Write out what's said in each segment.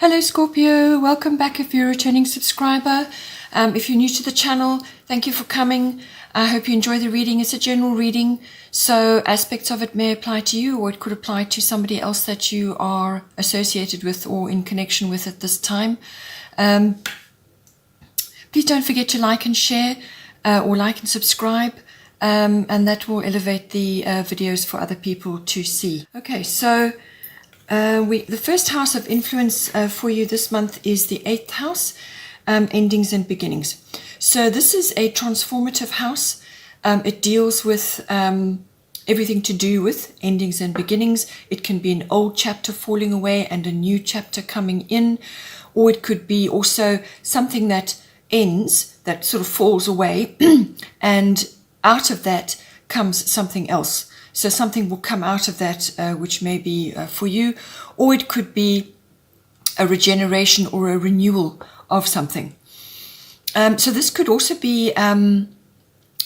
Hello Scorpio, welcome back if you're a returning subscriber. If you're new to the channel, thank you for coming. I hope you enjoy the reading. It's a general reading, so aspects of it may apply to you, or it could apply to somebody else that you are associated with or in connection with at this time. Please don't forget to like and share, or like and subscribe, and that will elevate the videos for other people to see. Okay, so the first house of influence for you this month is the 8th house, endings and beginnings. So this is a transformative house. It deals with everything to do with endings and beginnings. It can be an old chapter falling away and a new chapter coming in, or it could be also something that ends, that sort of falls away, and out of that comes something else. So something will come out of that which may be for you, or it could be a regeneration or a renewal of something. So this could also be, the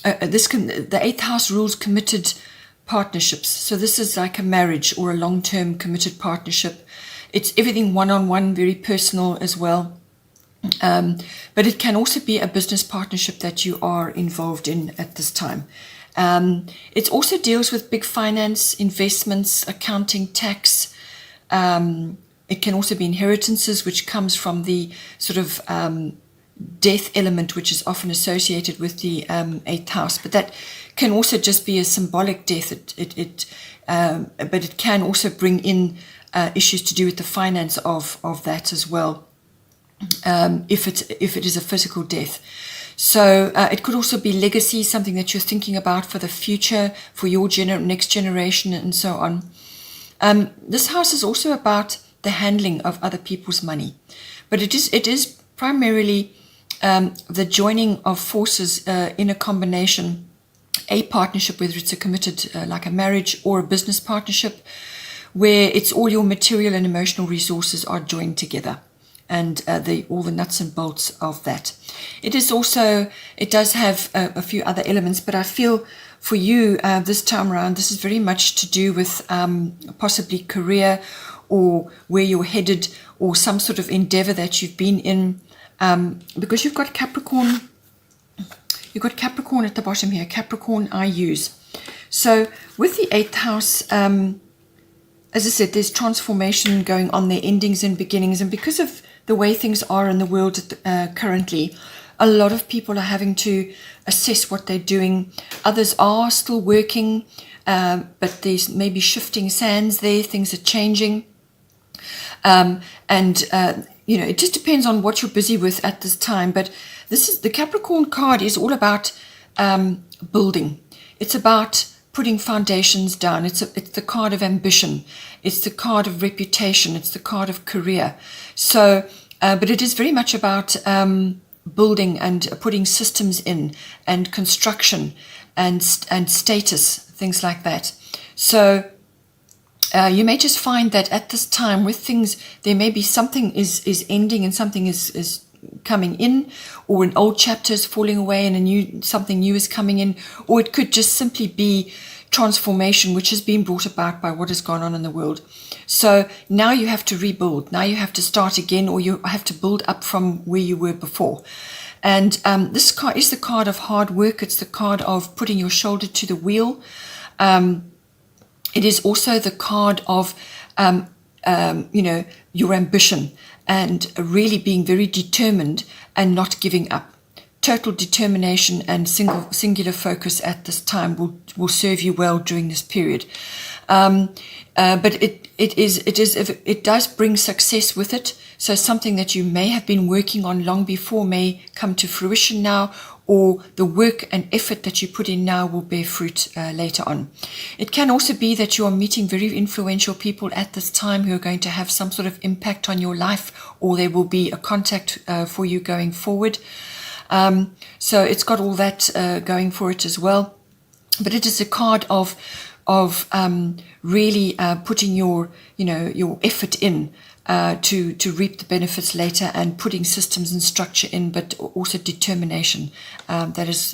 8th house rules committed partnerships. So this is like a marriage or a long-term committed partnership. It's everything one-on-one, very personal as well. But it can also be a business partnership that you are involved in at this time. It also deals with big finance, investments, accounting, tax. It can also be inheritances, which comes from the sort of death element, which is often associated with the 8th house. But that can also just be a symbolic death. But it can also bring in issues to do with the finance of that as well, if it is a physical death. So it could also be legacy, something that you're thinking about for the future, for your next generation, and so on. This house is also about the handling of other people's money, but it is primarily the joining of forces in a combination, a partnership, whether it's a committed like a marriage or a business partnership, where it's all your material and emotional resources are joined together, and all the nuts and bolts of that. It does have a few other elements, but I feel for you this time around, this is very much to do with possibly career, or where you're headed, or some sort of endeavor that you've been in, because you've got Capricorn. You've got Capricorn at the bottom here, Capricorn I use. So with the 8th house, as I said, there's transformation going on there, endings and beginnings. And because of the way things are in the world currently, a lot of people are having to assess what they're doing. Others are still working, but there's maybe shifting sands there. Things are changing. It just depends on what you're busy with at this time. But the Capricorn card is all about building. It's about putting foundations down. It's the card of ambition. It's the card of reputation. It's the card of career. So, but it is very much about building and putting systems in, and construction and status, things like that. So you may just find that at this time with things, there may be something is ending and something is coming in, or an old chapter is falling away and something new is coming in, or it could just simply be transformation which has been brought about by what has gone on in the world. So now you have to rebuild. Now you have to start again, or you have to build up from where you were before. And this card is the card of hard work. It's the card of putting your shoulder to the wheel. It is also the card of your ambition, and really being very determined and not giving up. Total determination and singular focus at this time will serve you well during this period. But it does bring success with it. So something that you may have been working on long before may come to fruition now, or the work and effort that you put in now will bear fruit later on. It can also be that you are meeting very influential people at this time who are going to have some sort of impact on your life, or there will be a contact for you going forward. So it's got all that going for it as well. But it is a card of really putting your effort in to reap the benefits later, and putting systems and structure in, but also determination. That is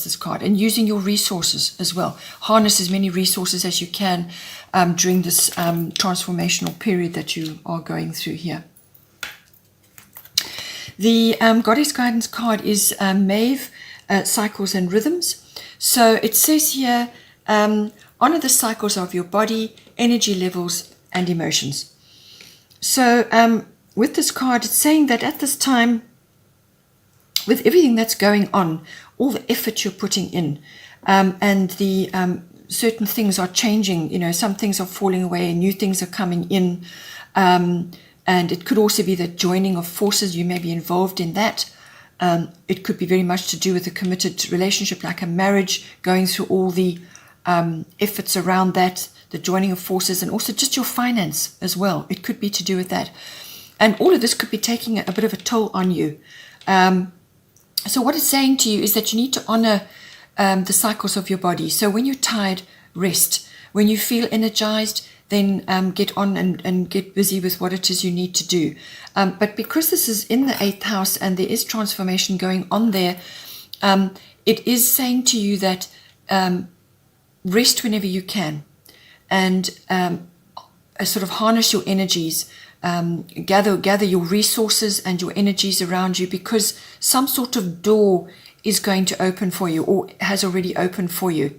this card, and using your resources as well. Harness as many resources as you can during this transformational period that you are going through here. The Goddess Guidance card is Maeve, Cycles and Rhythms. So it says here, honor the cycles of your body, energy levels, and emotions. So with this card, it's saying that at this time, with everything that's going on, all the effort you're putting in, and the certain things are changing, you know, some things are falling away, new things are coming in, and it could also be the joining of forces. You may be involved in that. It could be very much to do with a committed relationship, like a marriage, going through all the efforts around that, the joining of forces, and also just your finance as well. It could be to do with that. And all of this could be taking a bit of a toll on you. So what it's saying to you is that you need to honor the cycles of your body. So when you're tired, rest. When you feel energized, then get on and get busy with what it is you need to do. But because this is in the 8th house and there is transformation going on there, it is saying to you that rest whenever you can, and sort of harness your energies, gather your resources and your energies around you, because some sort of door is going to open for you, or has already opened for you.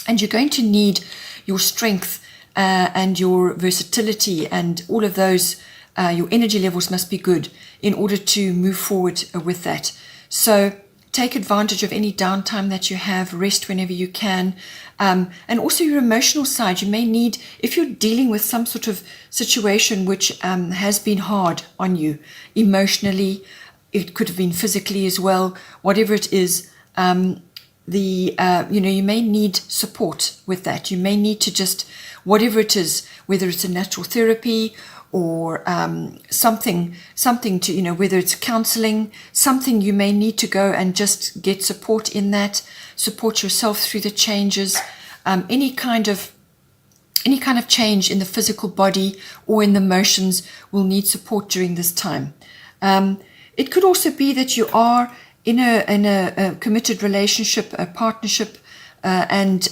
And you're going to need your strength and your versatility and all of those. Your energy levels must be good in order to move forward with that. So take advantage of any downtime that you have, rest whenever you can. And also your emotional side. You may need, if you're dealing with some sort of situation which has been hard on you emotionally, it could have been physically as well, whatever it is, you may need support with that. You may need to just, whatever it is, whether it's a natural therapy or something to, whether it's counseling, something you may need to go and just get support in that, support yourself through the changes, any kind of change in the physical body or in the emotions will need support during this time. It could also be that you are in a committed relationship, a partnership, and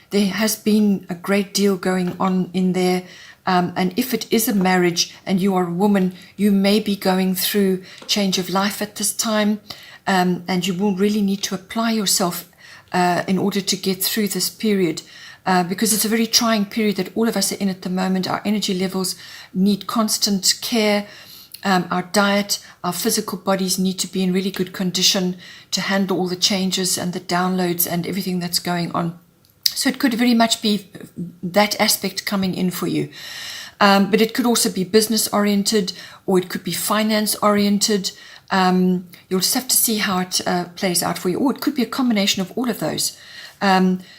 there has been a great deal going on in there. And if it is a marriage and you are a woman, you may be going through change of life at this time, and you will really need to apply yourself in order to get through this period, because it's a very trying period that all of us are in at the moment. Our energy levels need constant care. Our diet, our physical bodies need to be in really good condition to handle all the changes and the downloads and everything that's going on. So it could very much be that aspect coming in for you. But it could also be business oriented, or it could be finance oriented. You'll just have to see how it plays out for you. Or it could be a combination of all of those.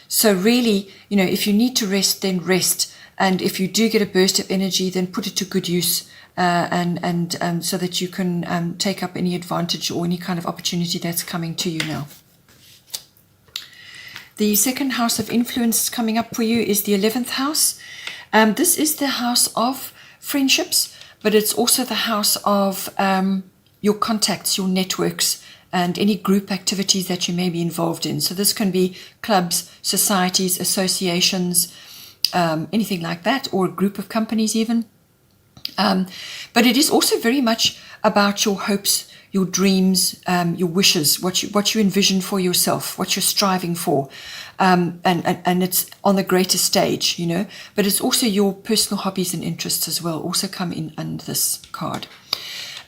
So really, if you need to rest, then rest. And if you do get a burst of energy, then put it to good use. And so that you can take up any advantage or any kind of opportunity that's coming to you now. The second house of influence coming up for you is the 11th house. This is the house of friendships, but it's also the house of your contacts, your networks, and any group activities that you may be involved in. So this can be clubs, societies, associations, anything like that, or a group of companies even. But it is also very much about your hopes, your dreams, your wishes, what you envision for yourself, what you're striving for, and it's on the greater stage, But it's also your personal hobbies and interests as well, also come in under this card.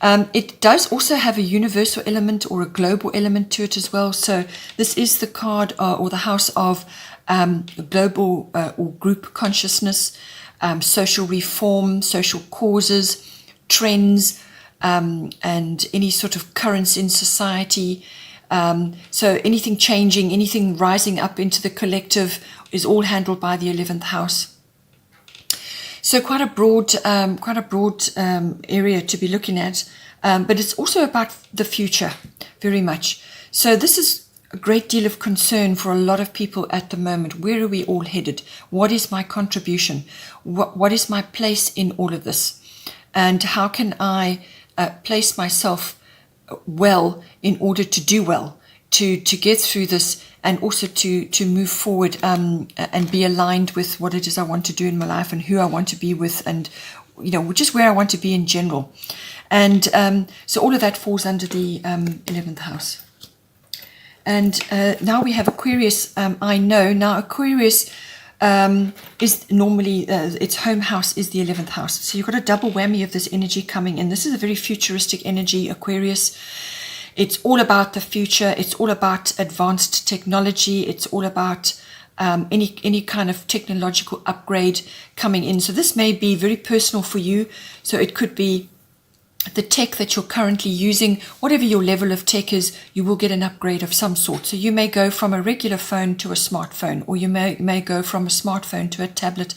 It does also have a universal element or a global element to it as well. So this is the card or the house of global or group consciousness, social reform, social causes, trends, and any sort of currents in society. So anything changing, anything rising up into the collective is all handled by the 11th house. So quite a broad area to be looking at, but it's also about the future very much. So this is a great deal of concern for a lot of people at the moment. Where are we all headed? What is my contribution? What is my place in all of this? And how can I place myself well in order to do well, to get through this, and also to move forward and be aligned with what it is I want to do in my life and who I want to be with, and just where I want to be in general. And so all of that falls under the 11th house. And now we have Aquarius. I know now Aquarius is normally, its home house is the 11th house. So you've got a double whammy of this energy coming in. This is a very futuristic energy, Aquarius. It's all about the future. It's all about advanced technology. It's all about any kind of technological upgrade coming in. So this may be very personal for you. So it could be the tech that you're currently using. Whatever your level of tech is, you will get an upgrade of some sort. So you may go from a regular phone to a smartphone, or you may go from a smartphone to a tablet,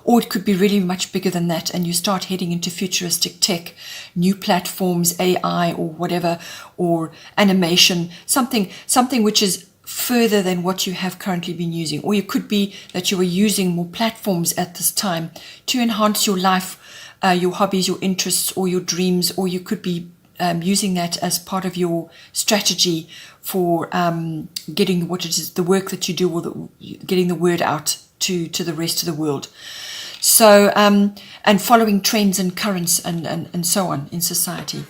or it could be really much bigger than that, and you start heading into futuristic tech, new platforms, AI or whatever, or animation, something which is further than what you have currently been using. Or it could be that you are using more platforms at this time to enhance your life, your hobbies, your interests, or your dreams, or you could be using that as part of your strategy for getting what it is, the work that you do, or getting the word out to the rest of the world. So, and following trends and currents and so on in society.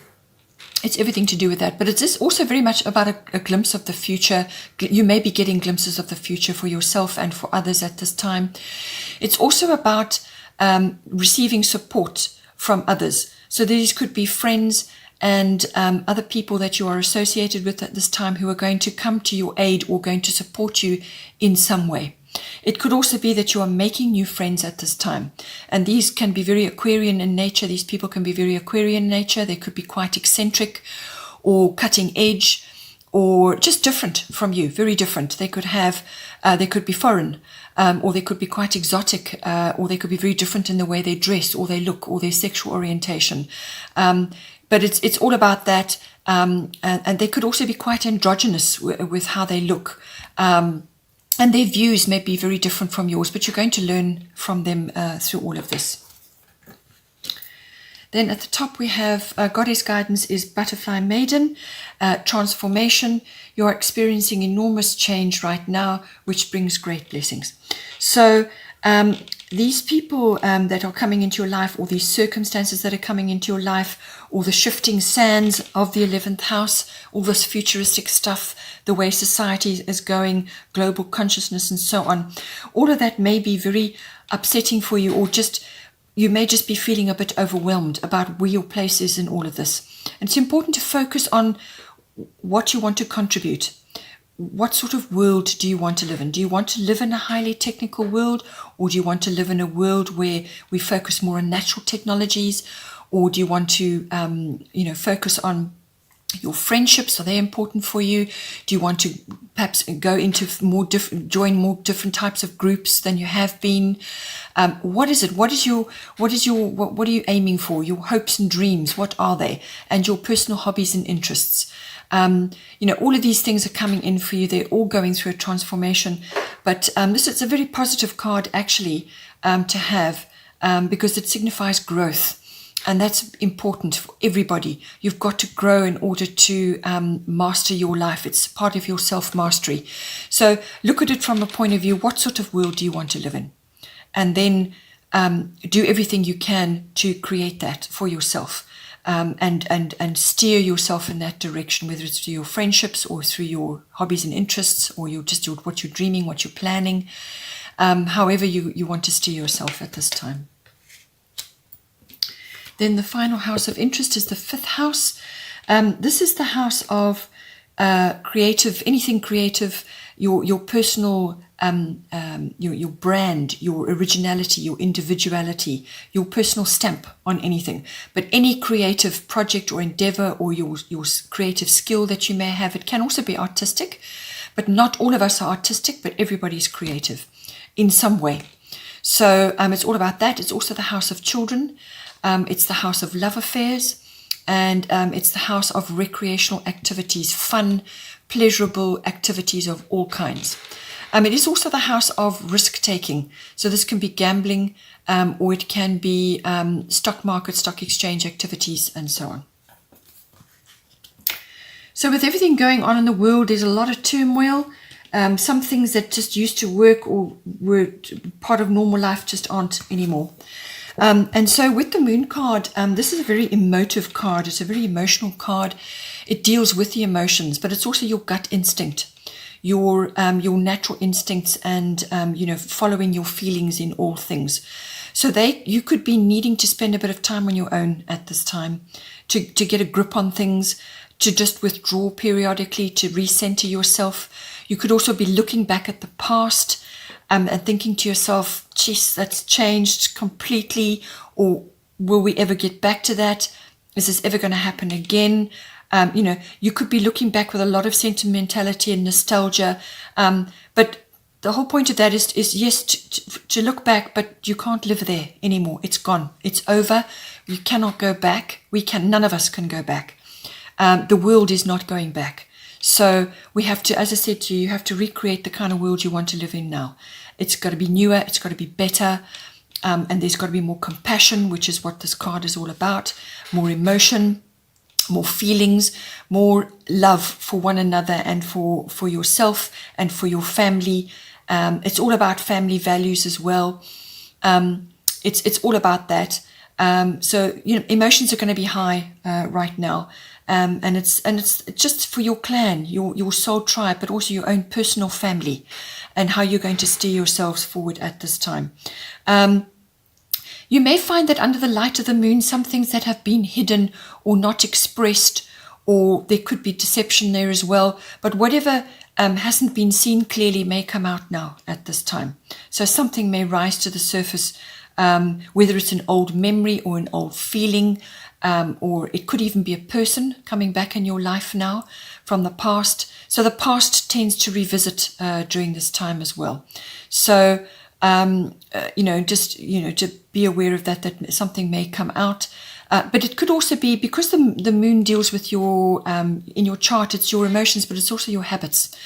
It's everything to do with that. But it is also very much about a glimpse of the future. You may be getting glimpses of the future for yourself and for others at this time. It's also about receiving support from others. So these could be friends and other people that you are associated with at this time who are going to come to your aid or going to support you in some way. It could also be that you are making new friends at this time. And these can be very Aquarian in nature. These people can be very Aquarian in nature. They could be quite eccentric or cutting edge or just different from you, very different. They could have, they could be foreign, or they could be quite exotic, or they could be very different in the way they dress or they look or their sexual orientation. But it's all about that. And they could also be quite androgynous with how they look. And their views may be very different from yours, but you're going to learn from them through all of this. Then at the top we have Goddess Guidance is Butterfly Maiden, transformation. You're experiencing enormous change right now, which brings great blessings. So these people that are coming into your life, or these circumstances that are coming into your life, or the shifting sands of the 11th house, all this futuristic stuff, the way society is going, global consciousness and so on, all of that may be very upsetting for you, or just you may just be feeling a bit overwhelmed about where your place is in all of this. And it's important to focus on what you want to contribute. What sort of world do you want to live in? Do you want to live in a highly technical world, or do you want to live in a world where we focus more on natural technologies? Or do you want to, focus on your friendships? Are they important for you? Do you want to perhaps go into join more different types of groups than you have been? What is it? What are you aiming for? Your hopes and dreams, what are they? And your personal hobbies and interests. All of these things are coming in for you. They're all going through a transformation. But this is a very positive card actually to have because it signifies growth. And that's important for everybody. You've got to grow in order to master your life. It's part of your self-mastery. So look at it from a point of view, what sort of world do you want to live in? And then do everything you can to create that for yourself. And steer yourself in that direction, whether it's through your friendships or through your hobbies and interests, or what you're dreaming, what you're planning, however you want to steer yourself at this time. Then the final house of interest is the 5th house. This is the house of creative, anything creative, your personal, your brand, your originality, your individuality, your personal stamp on anything. But any creative project or endeavor, or your creative skill that you may have, it can also be artistic, but not all of us are artistic, but everybody's creative in some way. So it's all about that. It's also the house of children. It's the house of love affairs, and it's the house of recreational activities, fun, pleasurable activities of all kinds. It is also the house of risk-taking. So this can be gambling, or it can be stock market, stock exchange activities, and so on. So with everything going on in the world, there's a lot of turmoil. Some things that just used to work or were part of normal life just aren't anymore. And so with the Moon card, this is a very emotive card. It's a very emotional card. It deals with the emotions, but it's also your gut instinct, your natural instincts, and following your feelings in all things. So you could be needing to spend a bit of time on your own at this time to get a grip on things, to just withdraw periodically, to recenter yourself. You could also be looking back at the past and thinking to yourself, geez, that's changed completely, or will we ever get back to that? Is this ever going to happen again? You could be looking back with a lot of sentimentality and nostalgia, but the whole point of that is yes, to look back, but you can't live there anymore. It's gone. It's over. You cannot go back. None of us can go back. The world is not going back. So we have to, as I said to you, you have to recreate the kind of world you want to live in now. It's got to be newer. It's got to be better. And there's got to be more compassion, which is what this card is all about. More emotion, more feelings, more love for one another and for yourself and for your family. It's all about family values as well. It's all about that. So emotions are going to be high right now, and it's just for your clan, your soul tribe, but also your own personal family, and how you're going to steer yourselves forward at this time. You may find that under the light of the moon, some things that have been hidden or not expressed, or there could be deception there as well. But whatever hasn't been seen clearly may come out now at this time. So something may rise to the surface, whether it's an old memory or an old feeling, or it could even be a person coming back in your life now from the past. So the past tends to revisit during this time as well. So to be aware of that something may come out. But it could also be because the moon deals with your, in your chart, it's your emotions, but it's also your habits.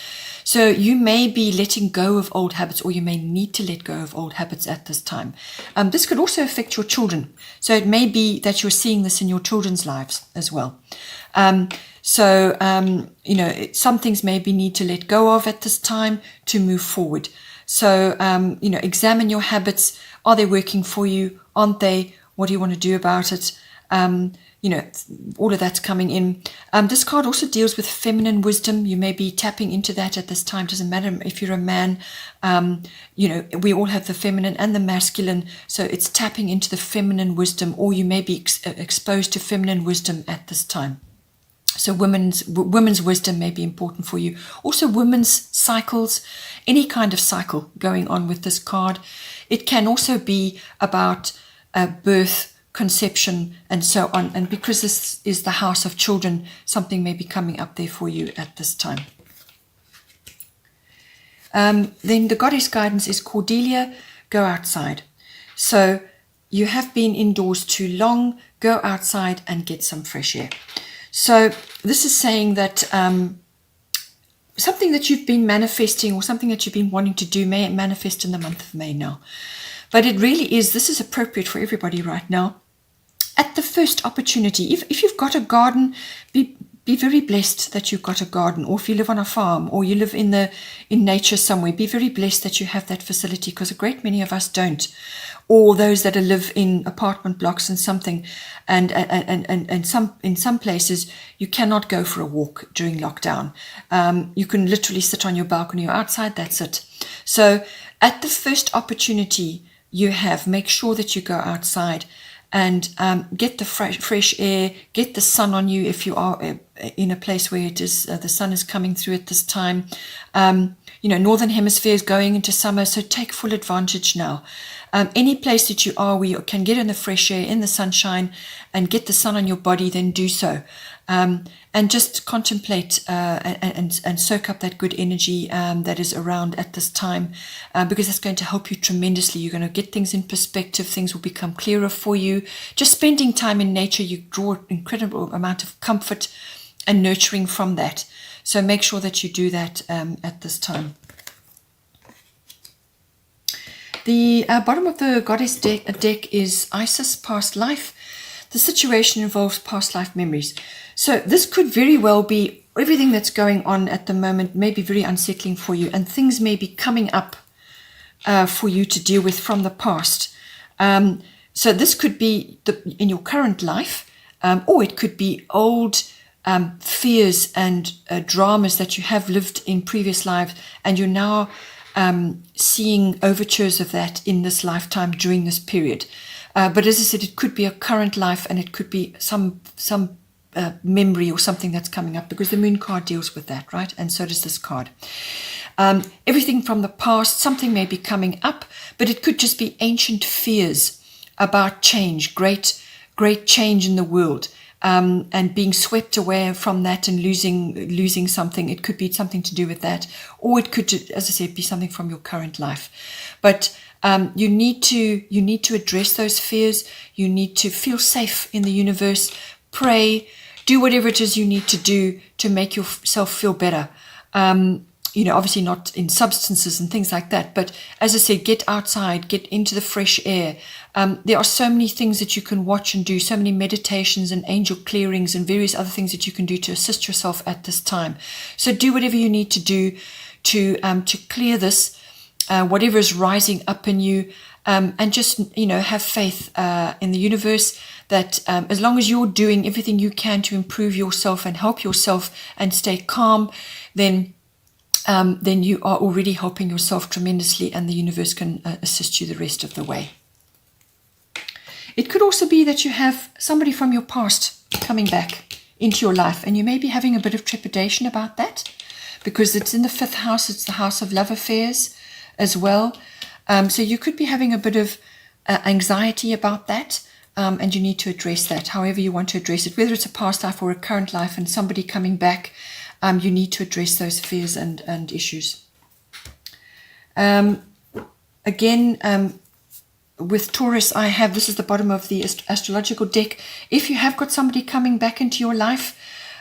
So you may be letting go of old habits, or you may need to let go of old habits at this time. This could also affect your children. So it may be that you're seeing this in your children's lives as well. Some things maybe need to let go of at this time to move forward. So, examine your habits. Are they working for you? Aren't they? What do you want to do about it? All of that's coming in. This card also deals with feminine wisdom. You may be tapping into that at this time. Doesn't matter if you're a man. We all have the feminine and the masculine. So it's tapping into the feminine wisdom, or you may be exposed to feminine wisdom at this time. So women's wisdom may be important for you. Also women's cycles, any kind of cycle going on with this card. It can also be about birth, conception, and so on. And because this is the house of children, something may be coming up there for you at this time. Then the goddess guidance is Cordelia, go outside. So you have been indoors too long, go outside and get some fresh air. So this is saying that something that you've been manifesting, or something that you've been wanting to do, may manifest in the month of May now. But it really is, this is appropriate for everybody right now. At the first opportunity, if you've got a garden, be very blessed that you've got a garden. Or if you live on a farm, or you live in nature somewhere, be very blessed that you have that facility, because a great many of us don't. Or those that live in apartment blocks and something, and in some places you cannot go for a walk during lockdown. You can literally sit on your balcony or outside. That's it. So at the first opportunity you have, make sure that you go outside and get the fresh air, get the sun on you if you are in a place where it is the sun is coming through at this time. Northern hemisphere is going into summer, so take full advantage now. Any place that you are where you can get in the fresh air, in the sunshine, and get the sun on your body, then do so. And just contemplate and soak up that good energy that is around at this time, because that's going to help you tremendously. You're going to get things in perspective. Things will become clearer for you. Just spending time in nature, you draw an incredible amount of comfort and nurturing from that. So make sure that you do that at this time. The bottom of the goddess deck is Isis, past life. The situation involves past life memories. So this could very well be everything that's going on at the moment may be very unsettling for you, and things may be coming up for you to deal with from the past. So this could be in your current life, or it could be old fears and dramas that you have lived in previous lives, and you're now seeing overtures of that in this lifetime during this period. But as I said, it could be a current life, and it could be some memory or something that's coming up, because the moon card deals with that, right? And so does this card. Everything from the past, something may be coming up, but it could just be ancient fears about change, great change in the world, and being swept away from that and losing something. It could be something to do with that, or it could, as I said, be something from your current life. But you need to address those fears. You need to feel safe in the universe. Pray, do whatever it is you need to do to make yourself feel better. Obviously not in substances and things like that, but as I said, get outside, get into the fresh air. There are so many things that you can watch and do, so many meditations and angel clearings and various other things that you can do to assist yourself at this time. So do whatever you need to do to clear this, whatever is rising up in you, and just, have faith in the universe that as long as you're doing everything you can to improve yourself and help yourself and stay calm, then you are already helping yourself tremendously, and the universe can assist you the rest of the way. It could also be that you have somebody from your past coming back into your life, and you may be having a bit of trepidation about that, because it's in the 5th house. It's the house of love affairs as well. So you could be having a bit of anxiety about that, and you need to address that however you want to address it, whether it's a past life or a current life and somebody coming back. You need to address those fears and issues. With Taurus, this is the bottom of the astrological deck. If you have got somebody coming back into your life,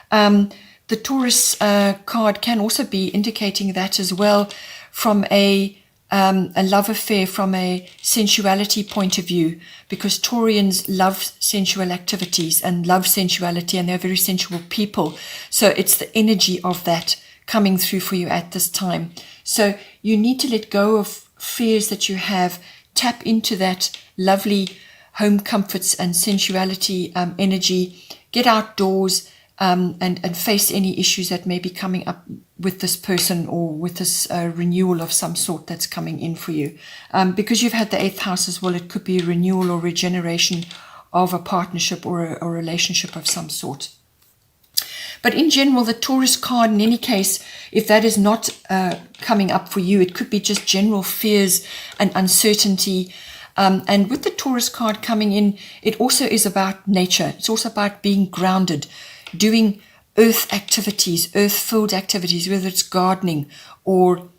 the Taurus card can also be indicating that as well, from a love affair, from a sensuality point of view, because Taurians love sensual activities and love sensuality, and they're very sensual people. So it's the energy of that coming through for you at this time. So you need to let go of fears that you have, tap into that lovely home comforts and sensuality energy, get outdoors, and face any issues that may be coming up with this person, or with this renewal of some sort that's coming in for you. Because you've had the 8th house as well, it could be a renewal or regeneration of a partnership or a relationship of some sort. But in general, the Taurus card, in any case, if that is not coming up for you, it could be just general fears and uncertainty. And with the Taurus card coming in, it also is about nature. It's also about being grounded, doing earth activities, earth-filled activities, whether it's gardening or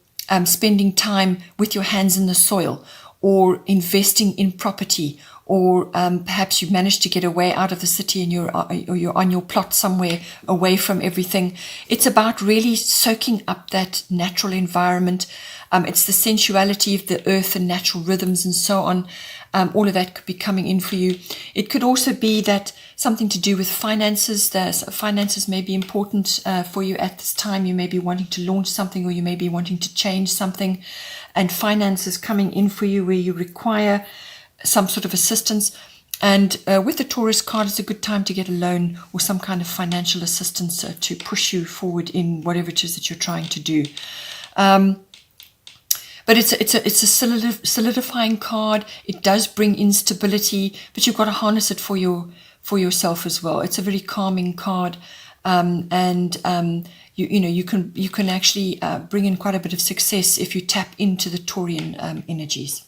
spending time with your hands in the soil, or investing in property, or perhaps you've managed to get away out of the city and you're on your plot somewhere away from everything. It's about really soaking up that natural environment. It's the sensuality of the earth and natural rhythms and so on. All of that could be coming in for you. It could also be that something to do with finances. Finances may be important for you at this time. You may be wanting to launch something, or you may be wanting to change something, and finances coming in for you where you require some sort of assistance. And with the Taurus card, it's a good time to get a loan or some kind of financial assistance to push you forward in whatever it is that you're trying to do. But it's a solidifying card. It does bring instability, but you've got to harness it for yourself as well. It's a very calming card, you can actually bring in quite a bit of success if you tap into the Taurian energies.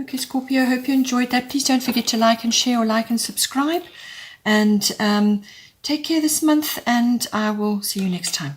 Okay, Scorpio, I hope you enjoyed that. Please don't forget to like and share, or like and subscribe. And take care this month, and I will see you next time.